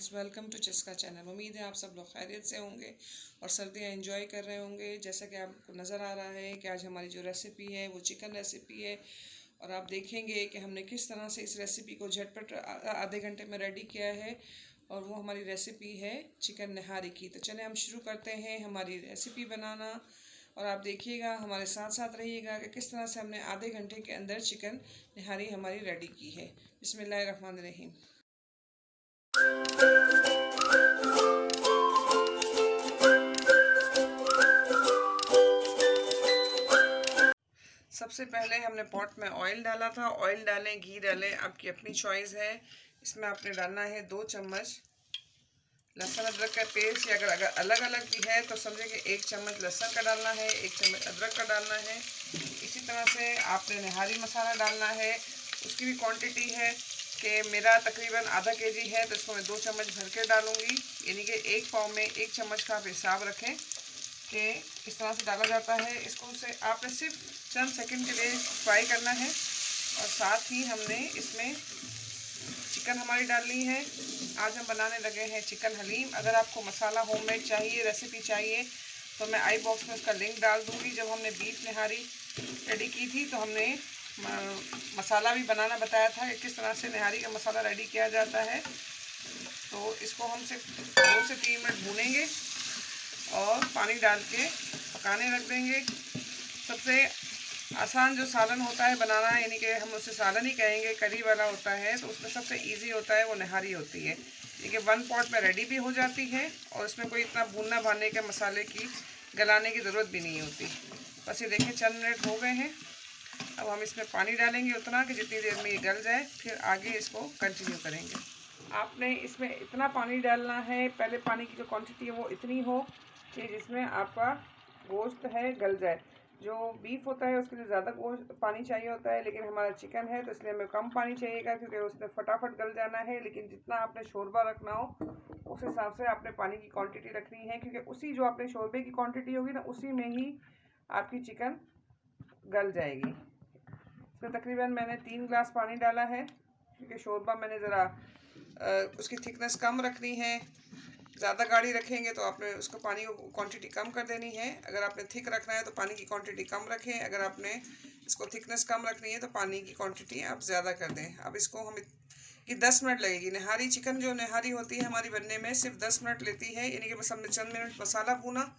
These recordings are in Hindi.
Friends, welcome to Chiska channel. उम्मीद है आप सब लोग खैरियत से होंगे और सर्दियाँ एंजॉय कर रहे होंगे। जैसा कि आपको नज़र आ रहा है कि आज हमारी जो रेसिपी है वो चिकन रेसिपी है और आप देखेंगे कि हमने किस तरह से इस रेसिपी को झटपट आधे घंटे में रेडी किया है और वो हमारी रेसिपी है चिकन नहारी की। तो चलें हम शुरू करते हैं हमारी रेसिपी बनाना और आप देखिएगा, हमारे साथ साथ रहिएगा कि किस तरह से हमने आधे घंटे के अंदर चिकन नहारी हमारी रेडी की है। बिस्मिल्लाहिर्रहमानिर्रहीम। सबसे पहले हमने पॉट में ऑयल डाला था। ऑयल डालें, घी डालें, आपकी अपनी चॉइस है। इसमें आपने डालना है 2 चम्मच लहसुन अदरक का पेस्ट, या अगर अलग अलग भी है तो समझे कि 1 चम्मच लहसुन का डालना है, 1 चम्मच अदरक का डालना है। इसी तरह से आपने नहारी मसाला डालना है। उसकी भी क्वांटिटी है कि मेरा तकरीबन आधा केजी है तो इसको मैं 2 चम्मच भर के डालूँगी, यानी कि 1 पाव में 1 चम्मच का आप हिसाब रखें कि इस तरह से डाला जाता है। इसको से आपने सिर्फ चंद सेकंड के लिए फ्राई करना है और साथ ही हमने इसमें चिकन हमारी डालनी है। आज हम बनाने लगे हैं चिकन हलीम। अगर आपको मसाला होममेड चाहिए, रेसिपी चाहिए, तो मैं आई बॉक्स में उसका लिंक डाल दूँगी। जब हमने बीफ नहारी रेडी की थी तो हमने मसाला भी बनाना बताया था कि किस तरह से नहारी का मसाला रेडी किया जाता है। तो इसको हम सिर्फ 2 से 3 मिनट भूनेंगे और पानी डाल के पकाने रख देंगे। सबसे आसान जो सालन होता है बनाना, यानी कि हम उसे सालन ही कहेंगे, करी वाला होता है, तो उसमें सबसे इजी होता है वो नहारी होती है। यानी कि 1 पॉट में रेडी भी हो जाती है और उसमें कोई इतना भूनना भानने के मसाले की गलाने की ज़रूरत भी नहीं होती। बस ये देखें, चंद मिनट हो गए हैं। अब हम इसमें पानी डालेंगे उतना कि जितनी देर में ये गल जाए, फिर आगे इसको कंटिन्यू करेंगे। आपने इसमें इतना पानी डालना है, पहले पानी की जो क्वांटिटी है वो इतनी हो कि जिसमें आपका गोश्त है गल जाए। जो बीफ होता है उसके लिए ज़्यादा गोश्त पानी चाहिए होता है, लेकिन हमारा चिकन है तो इसलिए हमें कम पानी चाहिएगा क्योंकि उसमें फटाफट गल जाना है। लेकिन जितना आपने शोरबा रखना हो उस हिसाब से आपने पानी की क्वांटिटी रखनी है, क्योंकि उसी जो आपने शोरबे की क्वांटिटी होगी ना, उसी में ही आपकी चिकन गल जाएगी। इसमें तकरीबन मैंने 3 गिलास पानी डाला है क्योंकि शोरबा मैंने ज़रा उसकी थिकनेस कम रखनी है। ज़्यादा गाढ़ी रखेंगे तो आपने उसको पानी को क्वांटिटी कम कर देनी है। अगर आपने थिक रखना है तो पानी की क्वांटिटी कम रखें, अगर आपने इसको थिकनेस कम रखनी है तो पानी की क्वांटिटी आप ज़्यादा कर दें। अब इसको हम कि 10 मिनट लगेगी। नहारी चिकन जो नहारी होती है हमारी बनने में सिर्फ 10 मिनट लेती है, यानी कि बस हमने चंद मिनट मसाला भूना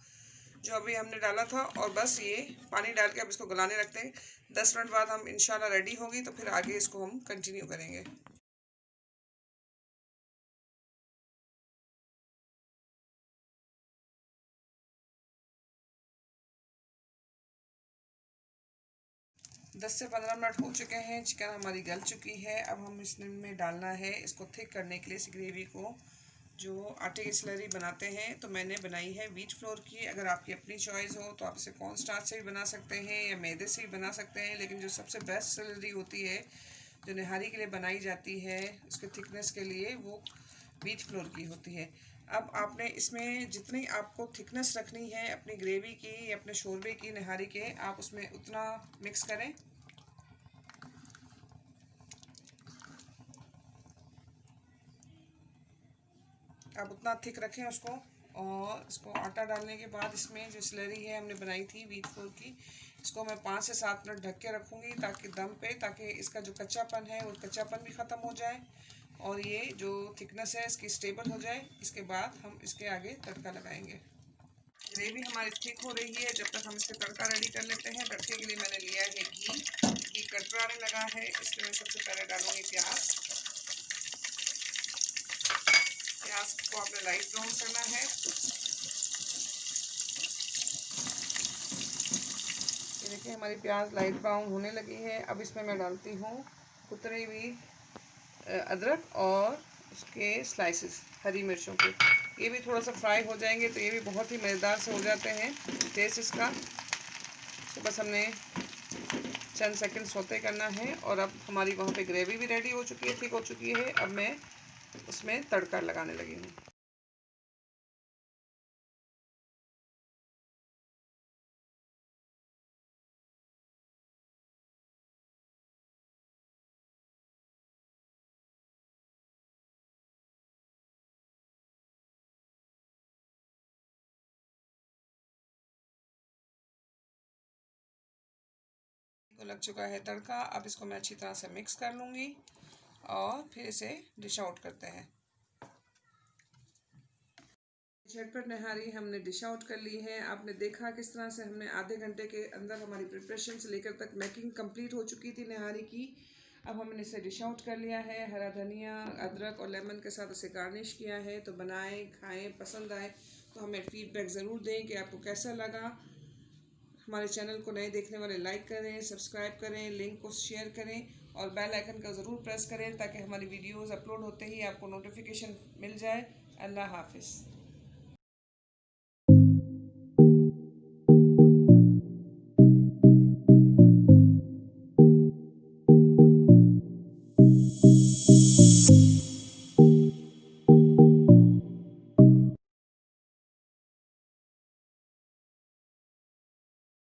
जो अभी हमने डाला था और बस ये पानी डाल के अब इसको गलाने रखते हैं। 10 मिनट बाद हम इंशाल्लाह रेडी होगी तो फिर आगे इसको हम कंटिन्यू करेंगे। दस से 15 मिनट हो चुके हैं, चिकन हमारी गल चुकी है। अब हम इसमें डालना है, इसको थिक करने के लिए इस ग्रेवी को, जो आटे की स्लरी बनाते हैं, तो मैंने बनाई है व्हीट फ्लोर की। अगर आपकी अपनी चॉइस हो तो आप इसे कॉर्न स्टार्च से भी बना सकते हैं या मैदे से भी बना सकते हैं, लेकिन जो सबसे बेस्ट स्लरी होती है जो नहारी के लिए बनाई जाती है उसके थिकनेस के लिए, वो व्हीट फ्लोर की होती है। अब आपने इसमें जितनी आपको थिकनेस रखनी है अपनी ग्रेवी की या अपने शोरबे की नहारी के, आप उसमें उतना मिक्स करें। आप उतना थिक रखें उसको, और इसको आटा डालने के बाद इसमें जो स्लरी है हमने बनाई थी व्हीट फ्लोर की, इसको मैं 5 से 7 मिनट ढक के रखूँगी ताकि दम पे, ताकि इसका जो कच्चापन है वो कच्चापन भी ख़त्म हो जाए और ये जो थिकनेस है इसकी स्टेबल हो जाए। इसके बाद हम इसके आगे तड़का लगाएंगे। ग्रेवी हमारी थिक हो रही है, जब तक हम इसके तड़का रेडी कर लेते हैं। तड़के के लिए मैंने लिया है घी कड़कड़ाने लगा है। इसमें मैं सबसे पहले डालूंगी प्याज। प्याज को आपने लाइट ब्राउन करना है। ये देखिए हमारी प्याज लाइट ब्राउन होने लगी है। अब इसमें मैं डालती हूँ कुतरी हुई अदरक और उसके स्लाइसेस हरी मिर्चों के। ये भी थोड़ा सा फ्राई हो जाएंगे तो ये भी बहुत ही मज़ेदार से हो जाते हैं टेस्ट इसका। तो बस हमने चंद सेकंड सोते करना है और अब हमारी वहाँ पे ग्रेवी भी रेडी हो चुकी है, ठीक हो चुकी है। अब मैं उसमें तड़का लगाने लगी हूँ। तो लग चुका है तड़का। अब इसको मैं अच्छी तरह से मिक्स कर लूँगी और फिर इसे डिश आउट करते हैं। झटपट नहारी हमने डिश आउट कर ली है। आपने देखा किस तरह से हमने आधे घंटे के अंदर हमारी प्रिपरेशन से लेकर तक मेकिंग कंप्लीट हो चुकी थी नहारी की। अब हमने इसे डिश आउट कर लिया है। हरा धनिया, अदरक और लेमन के साथ इसे गार्निश किया है। तो बनाएं, खाएं, पसंद आए तो हमें फीडबैक ज़रूर दें कि आपको कैसा लगा। हमारे चैनल को नए देखने वाले लाइक करें, सब्सक्राइब करें, लिंक को शेयर करें और बेल आइकन का ज़रूर प्रेस करें ताकि हमारी वीडियोज़ अपलोड होते ही आपको नोटिफिकेशन मिल जाए। अल्लाह हाफिज़।